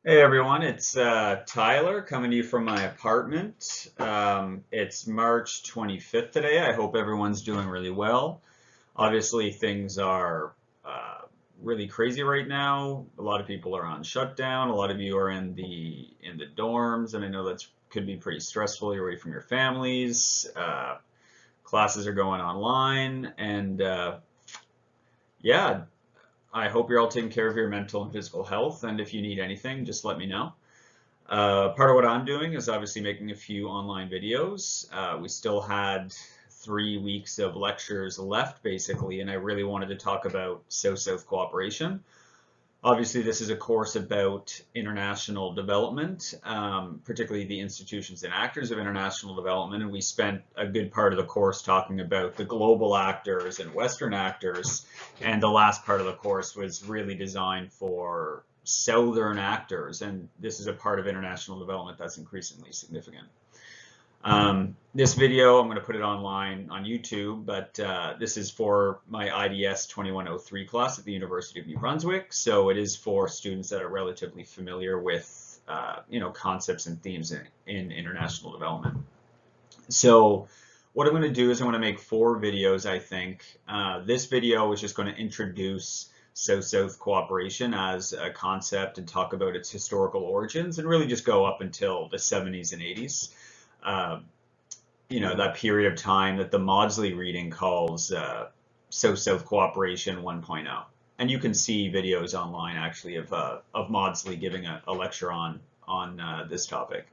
Hey everyone, it's Tyler coming to you from my apartment. It's March 25th today. I hope everyone's doing really well. Obviously, things are really crazy right now. A lot of people are on shutdown. A lot of you are in the dorms, and I know that could be pretty stressful. You're away from your families. Classes are going online, and yeah, I hope you're all taking care of your mental and physical health. And if you need anything, just let me know. Part of what I'm doing is obviously making a few online videos. We still had 3 weeks of lectures left, basically, and I really wanted to talk about South-South cooperation. Obviously, this is a course about international development, particularly the institutions and actors of international development, and we spent a good part of the course talking about the global actors and Western actors, and the last part of the course was really designed for Southern actors, and this is a part of international development that's increasingly significant. This video, I'm going to put it online on YouTube, but this is for my IDS 2103 class at the University of New Brunswick. So it is for students that are relatively familiar with, concepts and themes in international development. So what I'm going to do is I'm going to make 4 videos, I think. This video is just going to introduce South-South cooperation as a concept and talk about its historical origins and really just go up until the 70s and 80s. That period of time that the Mawdsley reading calls South-South Cooperation 1.0. And you can see videos online actually of Mawdsley giving a lecture on this topic.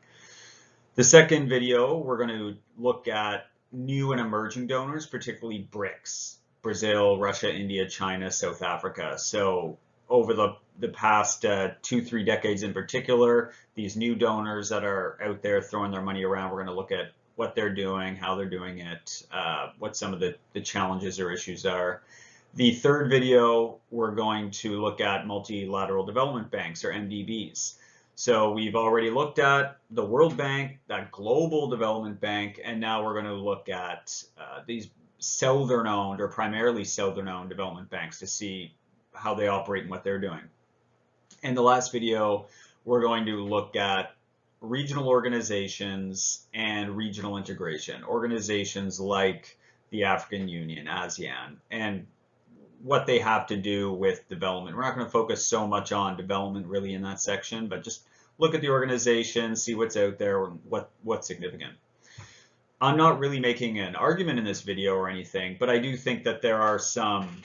The second video, we're going to look at new and emerging donors, particularly BRICS, Brazil, Russia, India, China, South Africa. So over the past 2-3 decades in particular, these new donors that are out there throwing their money around, we're going to look at what they're doing, how they're doing it, what some of the challenges or issues are. The third video, we're going to look at multilateral development banks, or MDBs. So we've already looked at the World Bank, that global development bank, and now we're going to look at these Southern-owned or primarily Southern-owned development banks to see how they operate and what they're doing. In the last video, we're going to look at regional organizations and regional integration, organizations like the African Union, ASEAN, and what they have to do with development. We're not going to focus so much on development really in that section, but just look at the organization, see what's out there, and what's significant. I'm not really making an argument in this video or anything, but I do think that there are some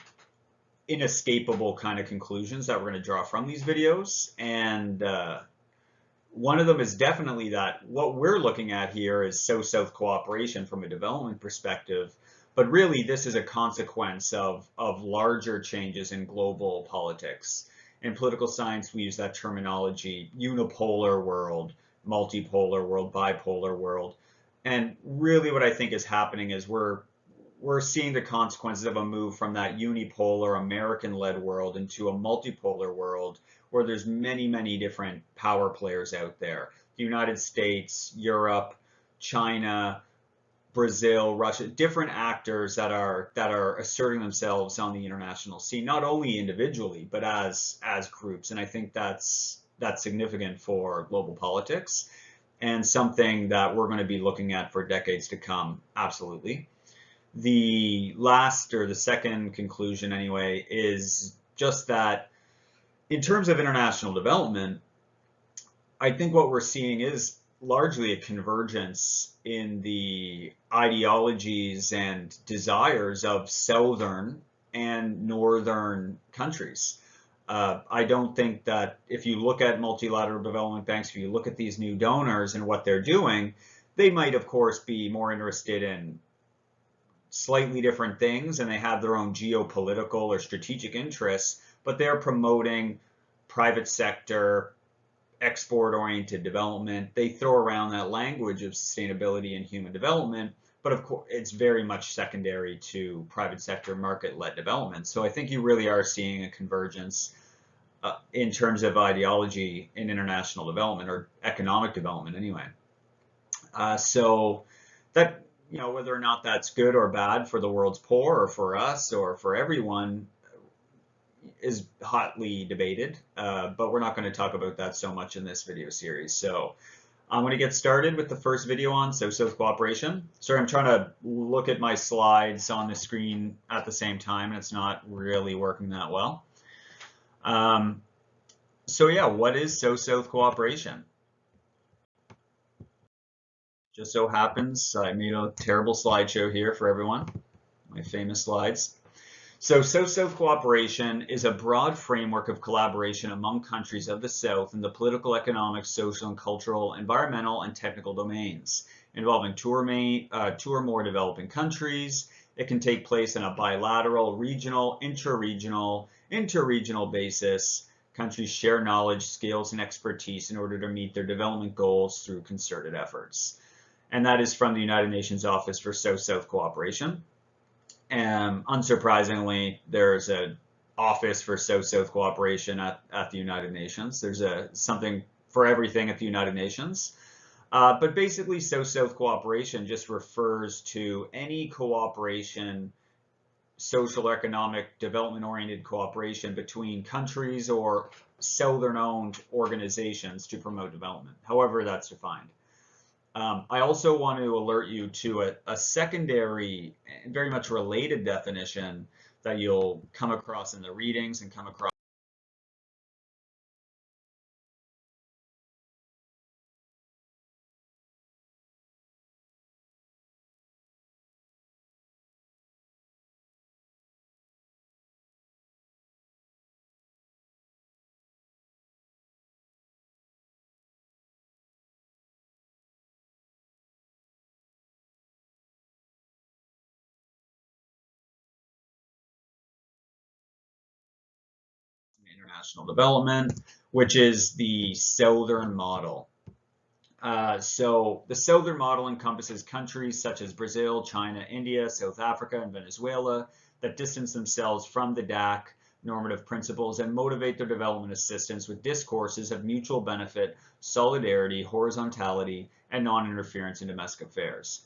inescapable kind of conclusions that we're going to draw from these videos. And one of them is definitely that what we're looking at here is South-South cooperation from a development perspective, but really this is a consequence of larger changes in global politics. In political science, we use that terminology, unipolar world, multipolar world, bipolar world. And really what I think is happening is we're seeing the consequences of a move from that unipolar American-led world into a multipolar world where there's many, many different power players out there. The United States, Europe, China, Brazil, Russia, different actors that are asserting themselves on the international scene, not only individually, but as groups. And I think that's significant for global politics and something that we're going to be looking at for decades to come, absolutely. The last, or the second conclusion anyway, is just that in terms of international development, I think what we're seeing is largely a convergence in the ideologies and desires of Southern and Northern countries. I don't think that if you look at multilateral development banks, if you look at these new donors and what they're doing, they might, of course, be more interested in slightly different things and they have their own geopolitical or strategic interests, but they're promoting private sector, export-oriented development. They throw around that language of sustainability and human development, but of course it's very much secondary to private sector market-led development. So I think you really are seeing a convergence in terms of ideology in international development or economic development anyway. So that, whether or not that's good or bad for the world's poor or for us or for everyone, is hotly debated, but we're not going to talk about that so much in this video series. So I'm going to get started with the first video on South-South cooperation. Sorry, I'm trying to look at my slides on the screen at the same time, and it's not really working that well. So yeah, what is South-South cooperation? Just so happens I made a terrible slideshow here for everyone, my famous slides. So South-South cooperation is a broad framework of collaboration among countries of the South in the political, economic, social, and cultural, environmental, and technical domains, involving two or more developing countries. It can take place on a bilateral, regional, interregional basis. Countries share knowledge, skills, and expertise in order to meet their development goals through concerted efforts. And that is from the United Nations Office for South-South Cooperation. And unsurprisingly, there's an office for South-South cooperation at the United Nations. There's something for everything at the United Nations. But basically, South-South cooperation just refers to any cooperation, social, economic, development-oriented cooperation between countries or Southern-owned organizations to promote development, however that's defined. I also want to alert you to a secondary and very much related definition that you'll come across in the readings and come across international development, which is the Southern model. So the Southern model encompasses countries such as Brazil, China, India, South Africa, and Venezuela that distance themselves from the DAC normative principles and motivate their development assistance with discourses of mutual benefit, solidarity, horizontality, and non-interference in domestic affairs.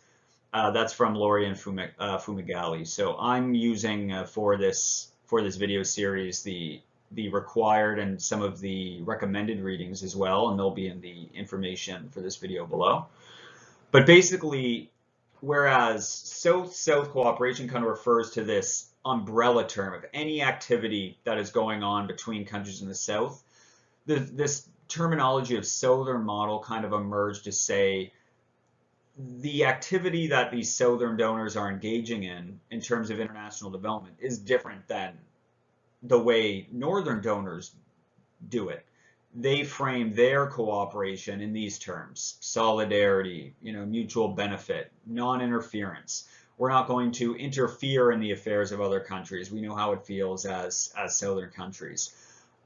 That's from Lauria and Fumagalli. So I'm using for this video series the required and some of the recommended readings as well, and they'll be in the information for this video below. But basically, whereas South-South cooperation kind of refers to this umbrella term of any activity that is going on between countries in the South, this terminology of Southern model kind of emerged to say the activity that these Southern donors are engaging in terms of international development is different than the way Northern donors do it. They frame their cooperation in these terms: solidarity, mutual benefit, non-interference. We're not going to interfere in the affairs of other countries. We know how it feels as Southern countries.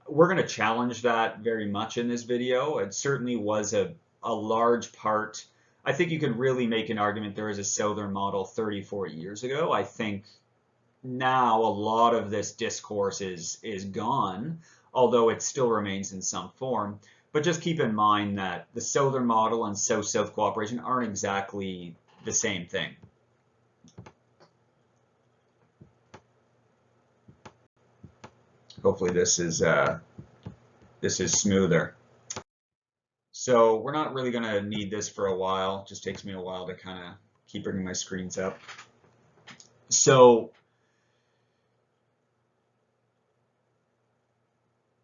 We're going to challenge that very much in this video. It certainly was a large part. I think you could really make an argument there is a Southern model 30, 40 years ago. I think now a lot of this discourse is gone, although it still remains in some form. But just keep in mind that the Southern model and South-South cooperation aren't exactly the same thing. Hopefully this is smoother. So we're not really going to need this for a while. It just takes me a while to kind of keep bringing my screens up. So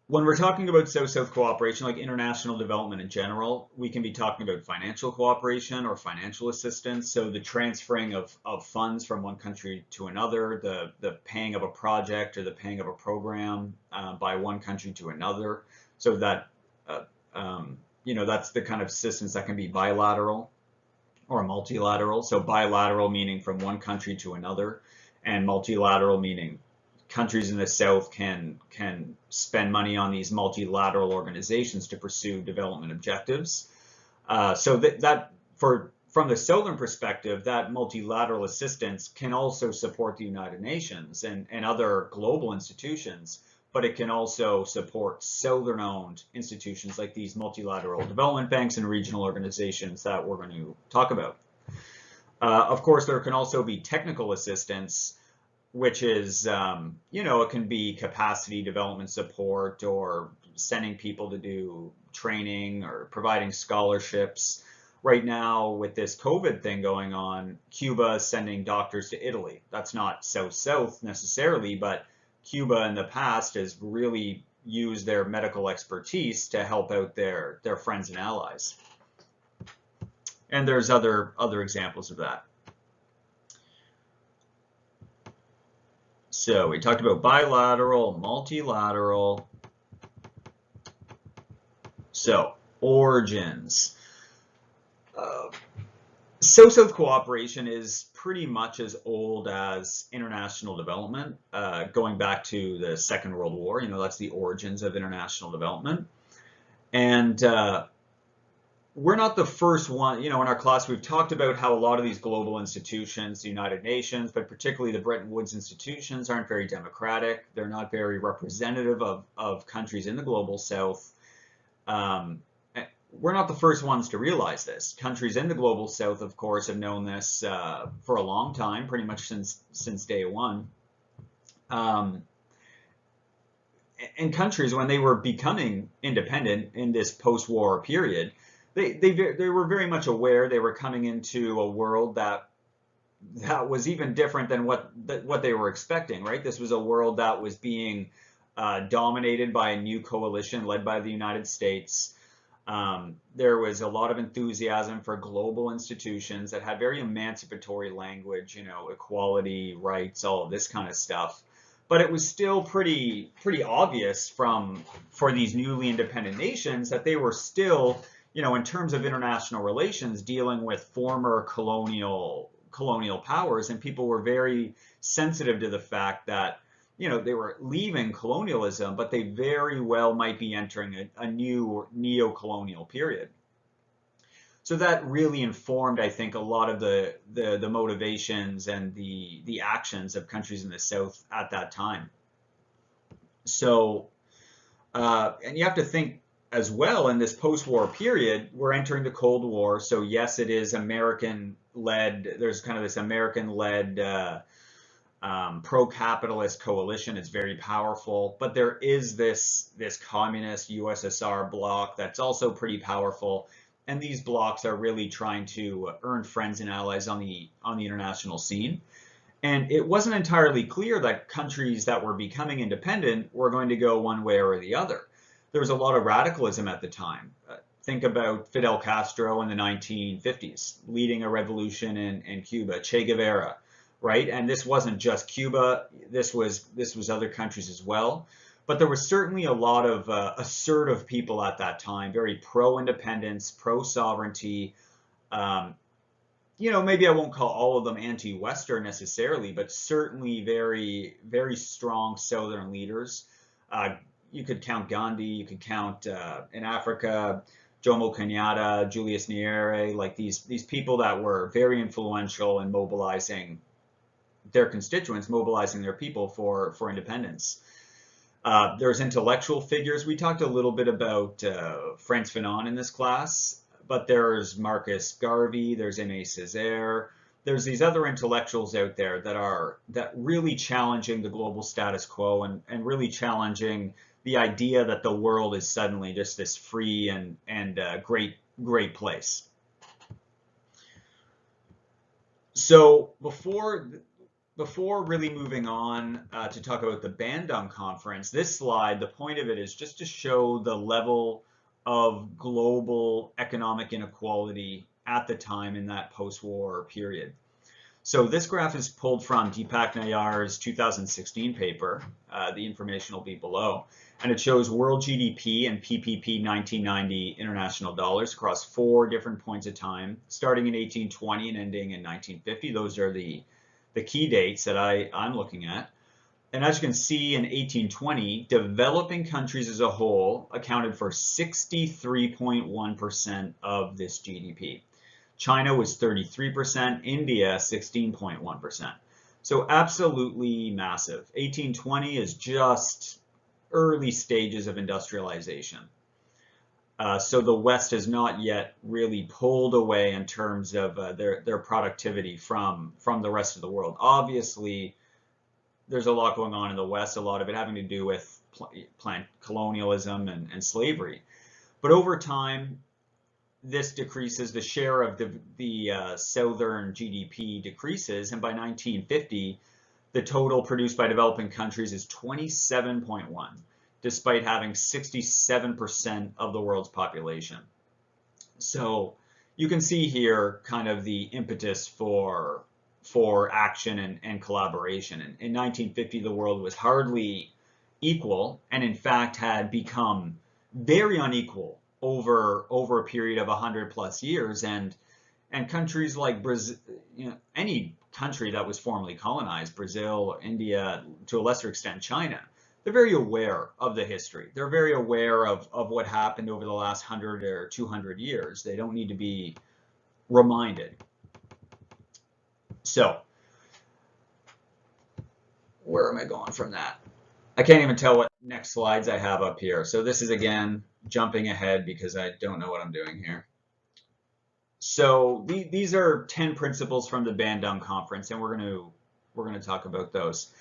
when we're talking about South-South cooperation, like international development in general, we can be talking about financial cooperation or financial assistance. So the transferring of funds from one country to another, the paying of a project or the paying of a program by one country to another. So that, that's the kind of assistance that can be bilateral or multilateral. So bilateral meaning from one country to another, and multilateral meaning countries in the South can spend money on these multilateral organizations to pursue development objectives. So from the Southern perspective, that multilateral assistance can also support the United Nations and other global institutions, but it can also support Southern-owned institutions like these multilateral development banks and regional organizations that we're going to talk about. Of course, there can also be technical assistance which is, it can be capacity development support or sending people to do training or providing scholarships. Right now, with this COVID thing going on, Cuba is sending doctors to Italy. That's not South-South necessarily, but Cuba in the past has really used their medical expertise to help out their friends and allies. And there's other examples of that. So we talked about bilateral, multilateral. So origins. South-South cooperation is pretty much as old as international development, going back to the Second World War. That's the origins of international development. And we're not the first one. In our class, we've talked about how a lot of these global institutions, the United Nations, but particularly the Bretton Woods institutions, aren't very democratic. They're not very representative of countries in the global South. We're not the first ones to realize this. Countries in the global South, of course, have known this for a long time, pretty much since day one. And countries, when they were becoming independent in this post-war period, they were very much aware they were coming into a world that was even different than what they were expecting, right? This was a world that was being dominated by a new coalition led by the United States. There was a lot of enthusiasm for global institutions that had very emancipatory language, equality, rights, all of this kind of stuff. But it was still pretty obvious for these newly independent nations that they were still, in terms of international relations, dealing with former colonial powers, and people were very sensitive to the fact that they were leaving colonialism, but they very well might be entering a new neo-colonial period. So that really informed, I think, a lot of the motivations and the actions of countries in the South at that time. So, and you have to think as well, in this post-war period, we're entering the Cold War. So yes, it is American-led. There's kind of this American-led pro-capitalist coalition. It's very powerful, but there is this communist USSR bloc that's also pretty powerful, and these blocs are really trying to earn friends and allies on the international scene. And it wasn't entirely clear that countries that were becoming independent were going to go one way or the other. There was a lot of radicalism at the time. Think about Fidel Castro in the 1950s, leading a revolution in Cuba, Che Guevara, right? And this wasn't just Cuba, this was other countries as well. But there was certainly a lot of assertive people at that time, very pro-independence, pro-sovereignty. Maybe I won't call all of them anti-Western necessarily, but certainly very, very strong Southern leaders. You could count Gandhi, you could count in Africa, Jomo Kenyatta, Julius Nyerere, like these people that were very influential in mobilizing their constituents, mobilizing their people for independence. There's intellectual figures. We talked a little bit about Frantz Fanon in this class, but there's Marcus Garvey, there's Aimé Césaire. There's these other intellectuals out there that really challenging the global status quo and really challenging the idea that the world is suddenly just this free and great place. So before really moving on to talk about the Bandung Conference, this slide, the point of it is just to show the level of global economic inequality at the time in that post-war period. So this graph is pulled from Deepak Nayyar's 2016 paper. The information will be below. And it shows world GDP and PPP 1990 international dollars across 4 different points of time, starting in 1820 and ending in 1950. Those are the key dates that I'm looking at. And as you can see, in 1820, developing countries as a whole accounted for 63.1% of this GDP. China was 33%, India 16.1%. So absolutely massive. 1820 is just early stages of industrialization. So the West has not yet really pulled away in terms of their productivity from the rest of the world. Obviously, there's a lot going on in the West, a lot of it having to do with plant colonialism and slavery. But over time, this decreases, the share of the southern GDP decreases, and by 1950, the total produced by developing countries is 27.1, despite having 67% of the world's population. So you can see here kind of the impetus for action and collaboration. In 1950, the world was hardly equal, and in fact had become very unequal over a period of 100+ years. And countries like Brazil, any country that was formerly colonized, Brazil or India, to a lesser extent China, they're very aware of the history. They're very aware of what happened over the last 100 or 200 years. They don't need to be reminded. So, where am I going from that? I can't even tell what next slides I have up here. So this is, again, jumping ahead because I don't know what I'm doing here. So these are 10 principles from the Bandung Conference, and we're going to talk about those.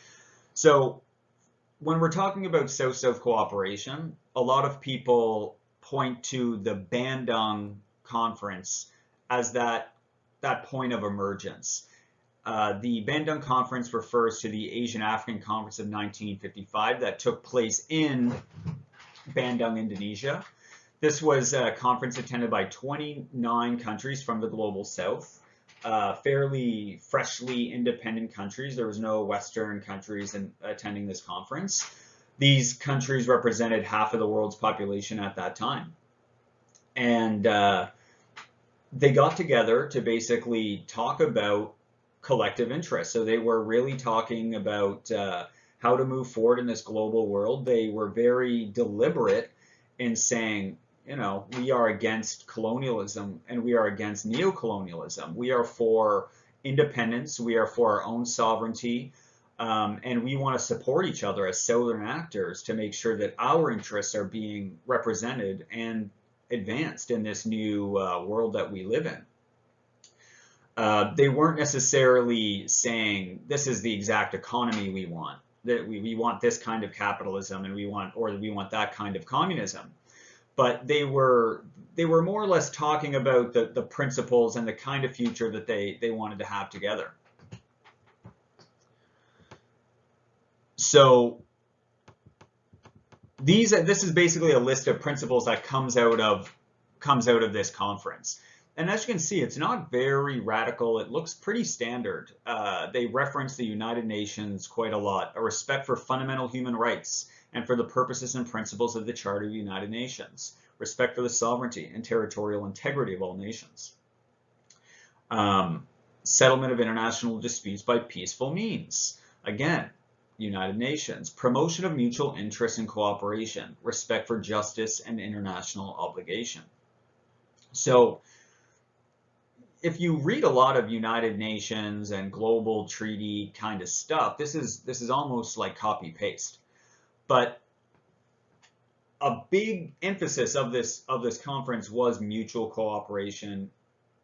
So when we're talking about South-South cooperation, a lot of people point to the Bandung Conference as that point of emergence. The Bandung Conference refers to the Asian African Conference of 1955 that took place in Bandung, Indonesia. This was a conference attended by 29 countries from the global south, fairly freshly independent countries. There was no Western countries attending this conference. These countries represented half of the world's population at that time. And they got together to basically talk about collective interests. So they were really talking about how to move forward in this global world. They were very deliberate in saying, we are against colonialism and we are against neocolonialism. We are for independence. We are for our own sovereignty. And we want to support each other as Southern actors to make sure that our interests are being represented and advanced in this new world that we live in. They weren't necessarily saying this is the exact economy we want, that we want this kind of capitalism and we want that kind of communism. But they were more or less talking about the principles and the kind of future that they wanted to have together. So this is basically a list of principles that comes out of this conference. And as you can see, it's not very radical. It looks pretty standard. They reference the United Nations quite a lot, a respect for fundamental human rights and for the purposes and principles of the Charter of the United Nations, respect for the sovereignty and territorial integrity of all nations, settlement of international disputes by peaceful means, again, United Nations, promotion of mutual interest and cooperation, respect for justice and international obligation. So if you read a lot of United Nations and global treaty kind of stuff, this is almost like copy paste. But a big emphasis of this conference was mutual cooperation,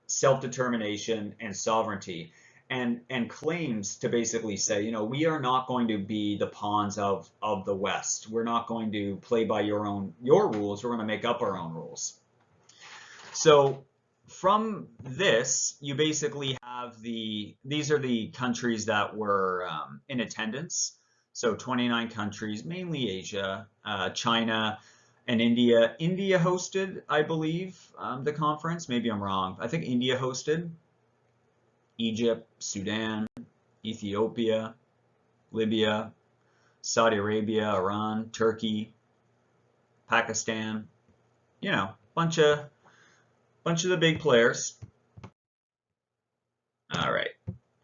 self-determination, and sovereignty, and claims to basically say, we are not going to be the pawns of the West. We're not going to play by your rules. We're going to make up our own rules. So from this, you basically have these are the countries that were in attendance. So 29 countries, mainly Asia, China, and India. India hosted, I believe, the conference. Maybe I'm wrong. I think India hosted. Egypt, Sudan, Ethiopia, Libya, Saudi Arabia, Iran, Turkey, Pakistan. Bunch of the big players. All right,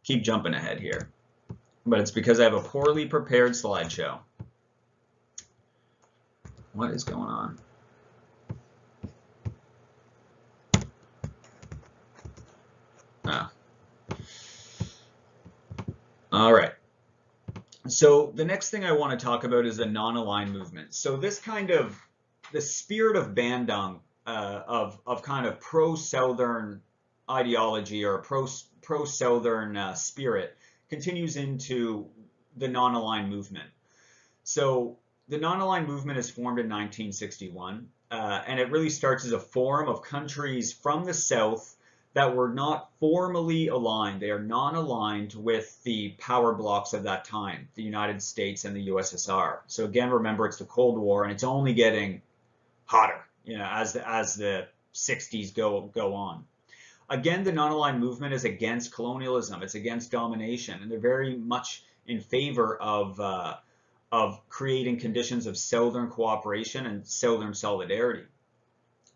keep jumping ahead here. But it's because I have a poorly prepared slideshow. What is going on? Ah. All right. So the next thing I want to talk about is the non-aligned movement. So this the spirit of Bandung, of kind of pro-Southern ideology or pro-Southern spirit continues into the non-aligned movement. So the non-aligned movement is formed in 1961, and it really starts as a forum of countries from the South that were not formally aligned. They are non-aligned with the power blocks of that time, the United States and the USSR. So again, remember, it's the Cold War, and it's only getting hotter, as the 60s go on. Again, the non-aligned movement is against colonialism. It's against domination, and they're very much in favor of creating conditions of Southern cooperation and Southern solidarity.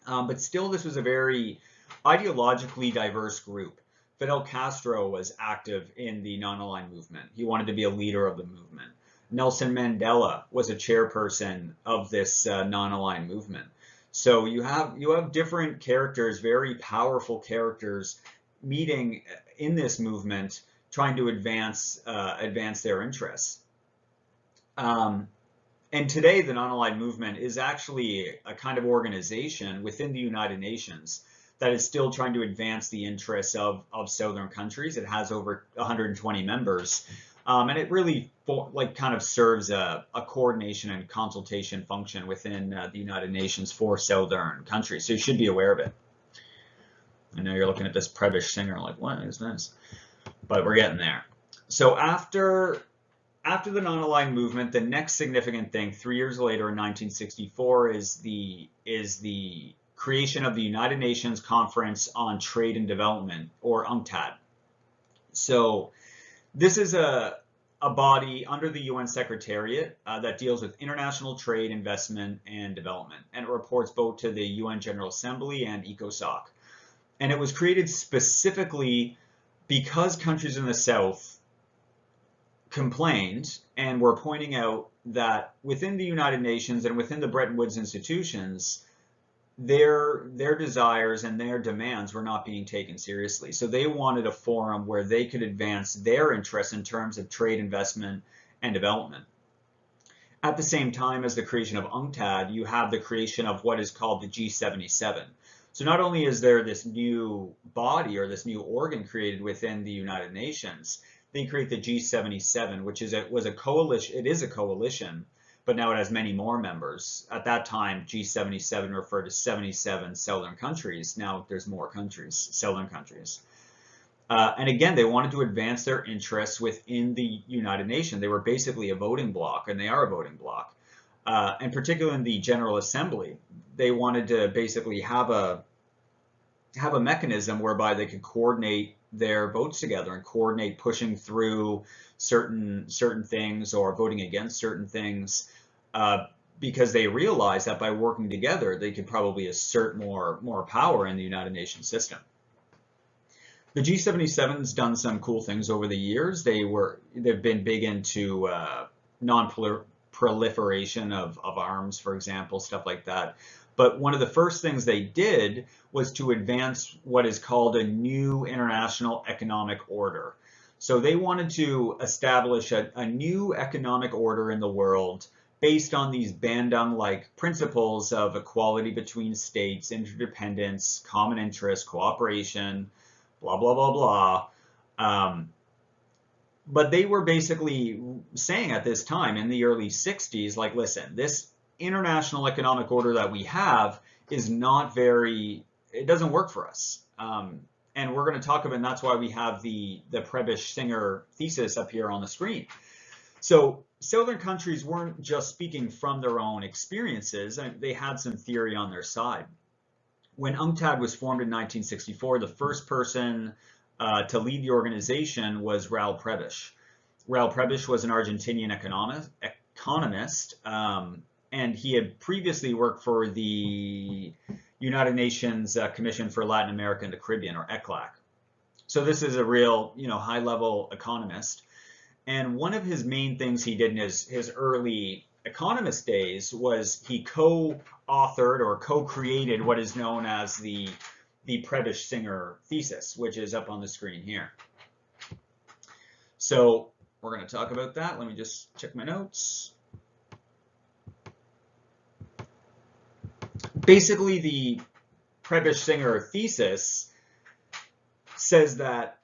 But still, this was a very ideologically diverse group. Fidel Castro was active in the non-aligned movement. He wanted to be a leader of the movement. Nelson Mandela was a chairperson of this non-aligned movement. So you have different characters, very powerful characters, meeting in this movement, trying to advance their interests. And today, the non-aligned movement is actually a kind of organization within the United Nations that is still trying to advance the interests of Southern countries. It has over 120 members, and it really kind of serves a coordination and consultation function within the United Nations for Southern countries. So you should be aware of it. I know you're looking at this Prebisch-Singer like, what is this? But we're getting there. So after the non-aligned movement, the next significant thing 3 years later in 1964 is the creation of the United Nations Conference on Trade and Development, or UNCTAD. So this is a body under the UN Secretariat that deals with international trade, investment, and development, and it reports both to the UN General Assembly and ECOSOC. And it was created specifically because countries in the South complained and were pointing out that within the United Nations and within the Bretton Woods institutions, their desires and their demands were not being taken seriously. So they wanted a forum where they could advance their interests in terms of trade, investment, and development. At the same time as the creation of UNCTAD, you have the creation of what is called the G77. So not only is there this new body or this new organ created within the United Nations, they create the G77, which was a coalition. It is a coalition, but now it has many more members. At that time, G77 referred to 77 Southern countries. Now there's more countries, Southern countries. And again, they wanted to advance their interests within the United Nations. They were basically a voting bloc, and they are a voting bloc. And particularly in the General Assembly, they wanted to basically have a mechanism whereby they could coordinate their votes together and coordinate pushing through certain things or voting against certain things, because they realized that by working together, they could probably assert more power in the United Nations system. The G77's done some cool things over the years. They've been big into non-proliferation of arms, for example, stuff like that. But one of the first things they did was to advance what is called a new international economic order. So they wanted to establish a new economic order in the world based on these Bandung-like principles of equality between states, interdependence, common interest, cooperation, blah, blah, blah, blah. But they were basically saying at this time in the early 60s, like, listen, this international economic order that we have is not it doesn't work for us. And we're going to talk about, and that's why we have the Prebisch-Singer thesis up here on the screen. So Southern countries weren't just speaking from their own experiences, and they had some theory on their side. When UNCTAD was formed in 1964, the first person to lead the organization was Raul Prebisch. Raul Prebisch was an Argentinian economist, and he had previously worked for the United Nations Commission for Latin America and the Caribbean, or ECLAC. So this is a real, high-level economist. And one of his main things he did in his early economist days was he co-authored or co-created what is known as the Prebisch-Singer thesis, which is up on the screen here. So we're going to talk about that. Let me just check my notes. Basically, the Prebisch-Singer thesis says that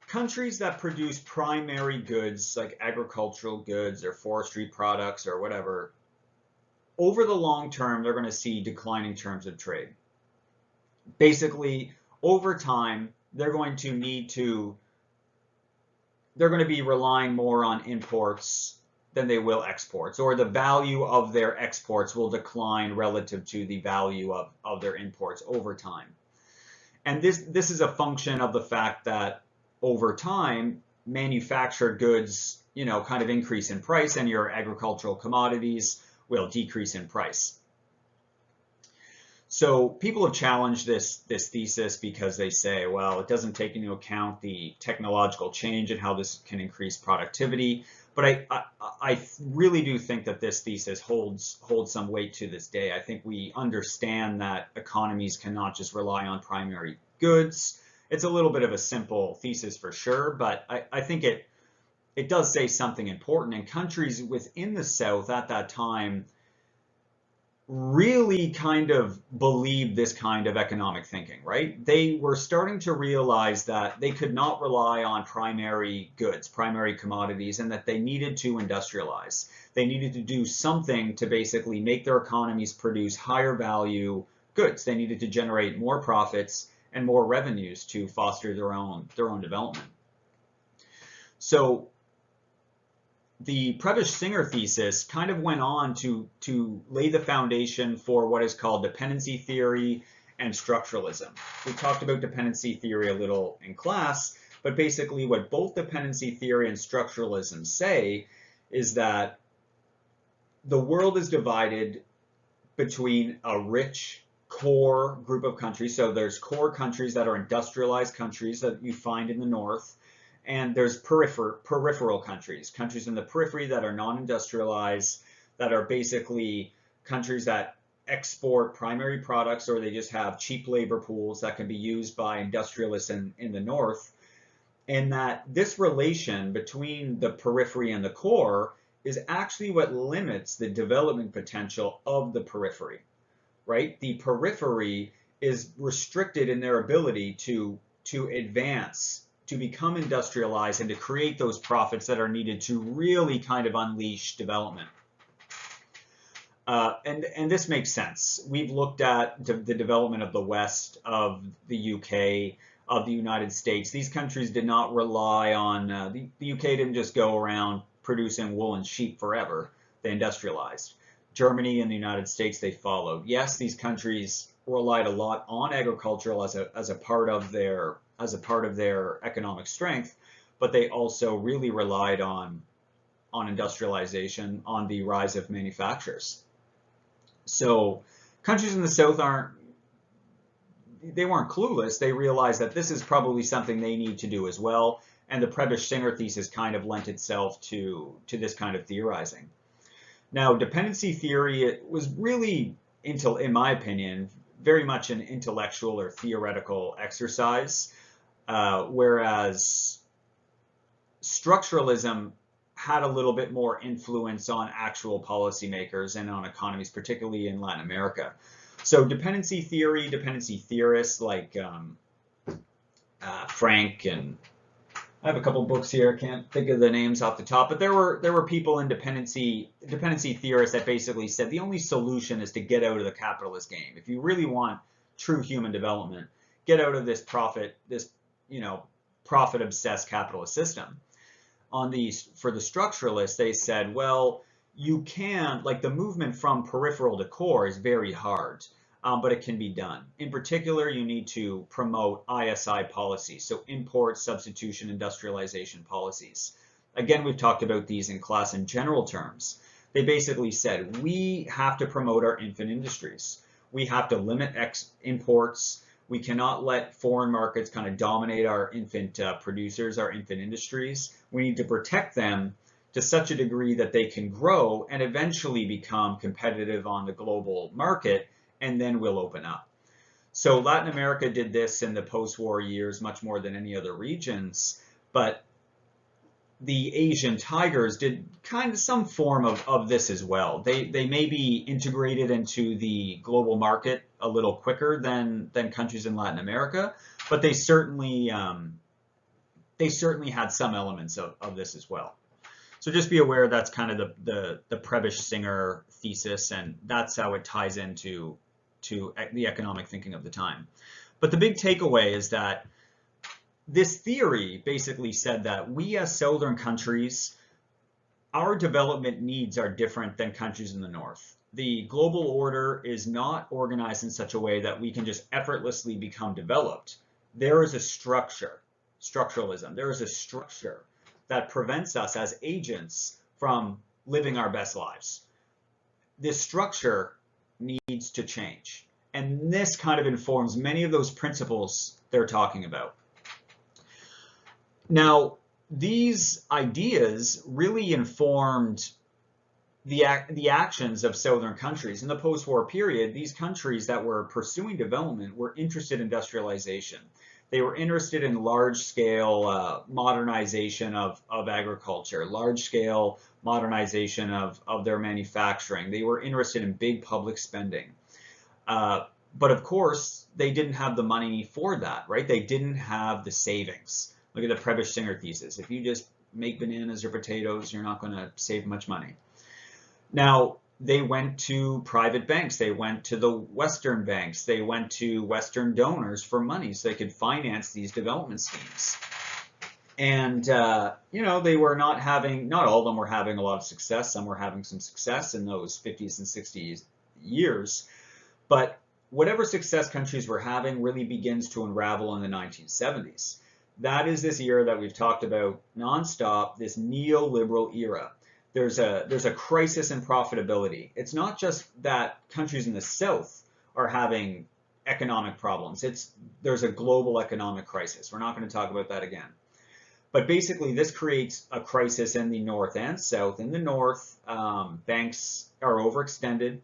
countries that produce primary goods like agricultural goods or forestry products or whatever, over the long term, they're going to see declining terms of trade. Basically, over time, they're going to be relying more on imports than they will exports, or the value of their exports will decline relative to the value of their imports over time. And this is a function of the fact that over time, manufactured goods, kind of increase in price, and your agricultural commodities will decrease in price. So people have challenged this thesis because they say, well, it doesn't take into account the technological change and how this can increase productivity. But I really do think that this thesis holds some weight to this day. I think we understand that economies cannot just rely on primary goods. It's a little bit of a simple thesis for sure, but I think it does say something important. And countries within the South at that time really kind of believed this kind of economic thinking, right? They were starting to realize that they could not rely on primary goods, primary commodities, and that they needed to industrialize. They needed to do something to basically make their economies produce higher value goods. They needed to generate more profits and more revenues to foster their own development. So the Prebisch-Singer thesis kind of went on to lay the foundation for what is called dependency theory and structuralism. We talked about dependency theory a little in class, but basically what both dependency theory and structuralism say is that the world is divided between a rich core group of countries. So there's core countries that are industrialized countries that you find in the north, and there's peripheral countries in the periphery that are non-industrialized, that are basically countries that export primary products, or they just have cheap labor pools that can be used by industrialists in the north. And that this relation between the periphery and the core is actually what limits the development potential of the periphery, right? The periphery is restricted in their ability to advance, to become industrialized, and to create those profits that are needed to really kind of unleash development. And this makes sense. We've looked at the development of the West, of the UK, of the United States. These countries did not rely on, the UK didn't just go around producing wool and sheep forever. They industrialized. Germany and the United States, they followed. Yes, these countries relied a lot on agricultural as a part of their economic strength, but they also really relied on industrialization, on the rise of manufacturers. So countries in the South weren't clueless. They realized that this is probably something they need to do as well. And the Prebisch-Singer thesis kind of lent itself to this kind of theorizing. Now, dependency theory, it was really, in my opinion, very much an intellectual or theoretical exercise, whereas structuralism had a little bit more influence on actual policymakers and on economies, particularly in Latin America. So dependency theory, dependency theorists like Frank, and I have a couple books here, can't think of the names off the top, but there were people in dependency theorists that basically said the only solution is to get out of the capitalist game. If you really want true human development, get out of this profit-obsessed capitalist system. For the structuralists, they said, well, you can, like, the movement from peripheral to core is very hard, but it can be done. In particular, you need to promote ISI policies, so import, substitution, industrialization policies. Again, we've talked about these in class in general terms. They basically said, we have to promote our infant industries. We have to limit imports. We cannot let foreign markets kind of dominate our infant producers, our infant industries. We need to protect them to such a degree that they can grow and eventually become competitive on the global market, and then we'll open up. So Latin America did this in the post-war years much more than any other regions, but the Asian tigers did kind of some form of this as well. They may be integrated into the global market a little quicker than countries in Latin America, but they certainly they certainly had some elements of this as well. So just be aware that's kind of the Prebisch-Singer thesis, and that's how it ties into the economic thinking of the time. But the big takeaway is that this theory basically said that we as southern countries, our development needs are different than countries in the north. The global order is not organized in such a way that we can just effortlessly become developed. There is a structure, structuralism. There is a structure that prevents us as agents from living our best lives. This structure needs to change. And this kind of informs many of those principles they're talking about. Now, these ideas really informed the actions of southern countries. In the post-war period, these countries that were pursuing development were interested in industrialization. They were interested in large-scale modernization of agriculture, large-scale modernization of their manufacturing. They were interested in big public spending. But of course, they didn't have the money for that, right? They didn't have the savings. Look at the Prebisch-Singer thesis. If you just make bananas or potatoes, you're not going to save much money. Now, they went to private banks. They went to the Western banks. They went to Western donors for money so they could finance these development schemes. And, you know, they were not all of them were having a lot of success. Some were having some success in those 50s and 60s years. But whatever success countries were having really begins to unravel in the 1970s. That is this era that we've talked about nonstop, this neoliberal era. There's a crisis in profitability. It's not just that countries in the South are having economic problems. There's a global economic crisis. We're not going to talk about that again. But basically, this creates a crisis in the North and South. In the North, banks are overextended.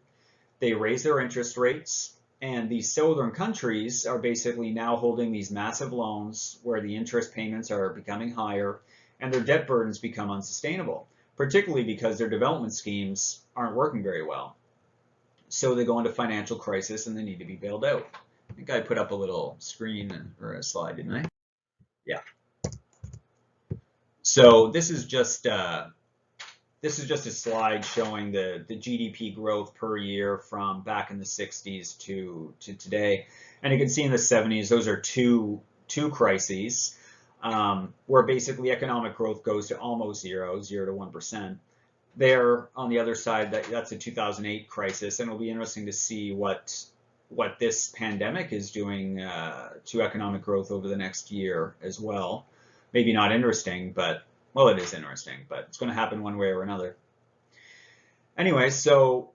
They raise their interest rates. And these southern countries are basically now holding these massive loans where the interest payments are becoming higher and their debt burdens become unsustainable, particularly because their development schemes aren't working very well. So they go into financial crisis and they need to be bailed out. I think I put up a little screen or a slide, didn't I? Yeah. So this is just a slide showing the GDP growth per year from back in the 60s to today. And you can see in the 70s, those are two crises where basically economic growth goes to almost 0 to 1%. There, on the other side, that's a 2008 crisis, and it'll be interesting to see what this pandemic is doing to economic growth over the next year as well. Maybe not interesting, but well, it is interesting, but it's going to happen one way or another. Anyway, so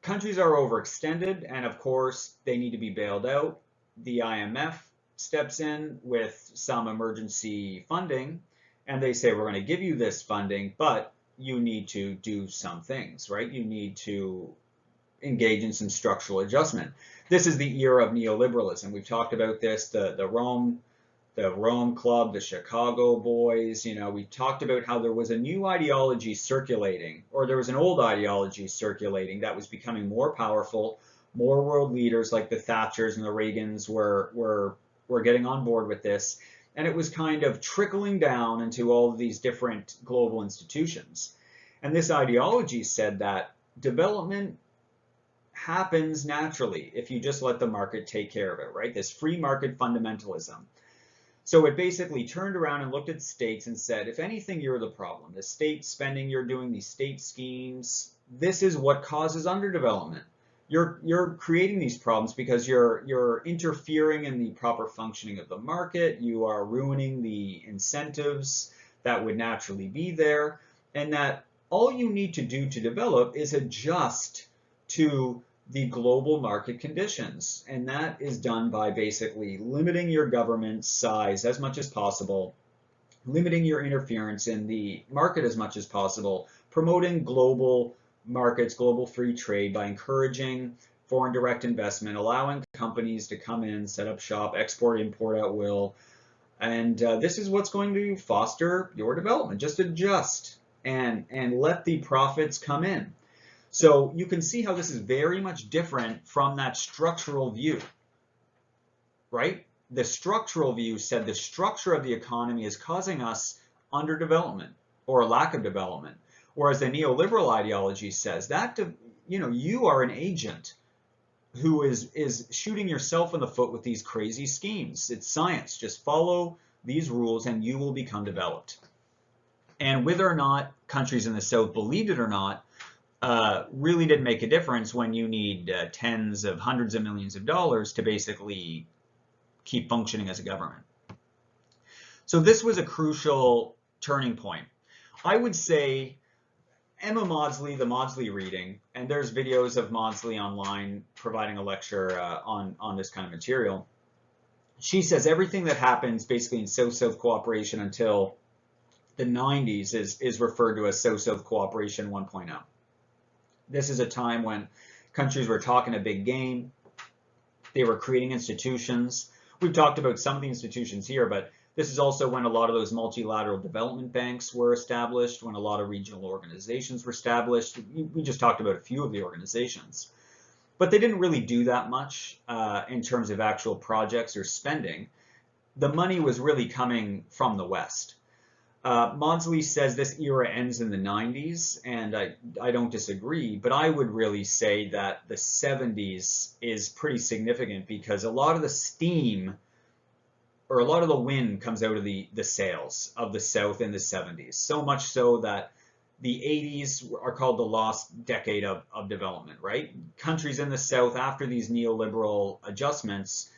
countries are overextended, and of course, they need to be bailed out. The IMF steps in with some emergency funding, and they say, we're going to give you this funding, but you need to do some things, right? You need to engage in some structural adjustment. This is the era of neoliberalism. We've talked about this, the Rome Club, the Chicago Boys. You know, we talked about how there was a new ideology circulating, or there was an old ideology circulating that was becoming more powerful. More world leaders like the Thatchers and the Reagans were getting on board with this, and it was kind of trickling down into all of these different global institutions. And this ideology said that development happens naturally if you just let the market take care of it, right? This free market fundamentalism. So it basically turned around and looked at states and said, if anything, you're the problem. The state spending you're doing, these state schemes, this is what causes underdevelopment. You're creating these problems because you're interfering in the proper functioning of the market. You are ruining the incentives that would naturally be there, and that all you need to do to develop is adjust to the global market conditions. And that is done by basically limiting your government size as much as possible, limiting your interference in the market as much as possible, promoting global markets, global free trade by encouraging foreign direct investment, allowing companies to come in, set up shop, export, import at will. And this is what's going to foster your development. Just adjust and let the profits come in. So you can see how this is very much different from that structural view, right? the structural view said the structure of the economy is causing us underdevelopment or a lack of development. Whereas the neoliberal ideology says that, you are an agent who is shooting yourself in the foot with these crazy schemes. It's science. Just follow these rules and you will become developed. And whether or not countries in the South believed it or not, really didn't make a difference when you need tens of hundreds of millions of dollars to basically keep functioning as a government. So this was a crucial turning point. I would say Emma Mawdsley, the Mawdsley reading, and there's videos of Mawdsley online providing a lecture on this kind of material. She says everything that happens basically in South-South cooperation until the 90s is referred to as South-South cooperation 1.0. This is a time when countries were talking a big game. They were creating institutions. We've talked about some of the institutions here, but this is also when a lot of those multilateral development banks were established, when a lot of regional organizations were established. We just talked about a few of the organizations. But they didn't really do that much in terms of actual projects or spending. The money was really coming from the West. Mawdsley says this era ends in the 90s, and I don't disagree, but I would really say that the 70s is pretty significant because a lot of the steam or a lot of the wind comes out of the sails of the South in the 70s, so much so that the 80s are called the lost decade of development, right? Countries in the South, after these neoliberal adjustments,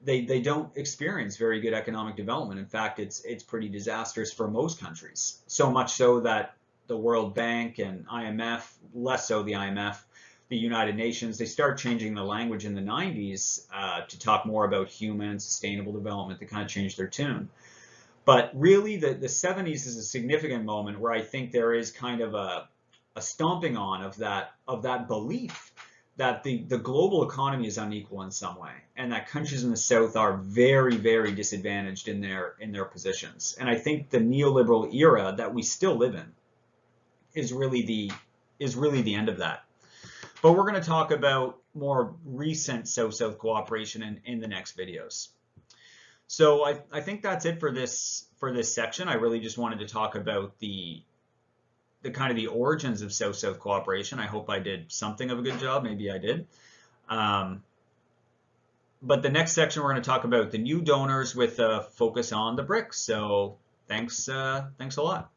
they don't experience very good economic development. In fact, it's pretty disastrous for most countries, so much so that the World Bank and IMF, less so the IMF, the United Nations, they start changing the language in the 90s to talk more about human and sustainable development, to kind of change their tune. But really, the 70s is a significant moment where I think there is kind of a stomping on of that belief that the global economy is unequal in some way, and that countries in the South are very, very disadvantaged in their positions. And I think the neoliberal era that we still live in is really the end of that. But we're going to talk about more recent South-South cooperation in the next videos. So I think that's it for this section. I really just wanted to talk about the kind of the origins of South-South cooperation. I hope I did something of a good job. Maybe I did. But the next section, we're going to talk about the new donors with a focus on the BRICS. So thanks a lot.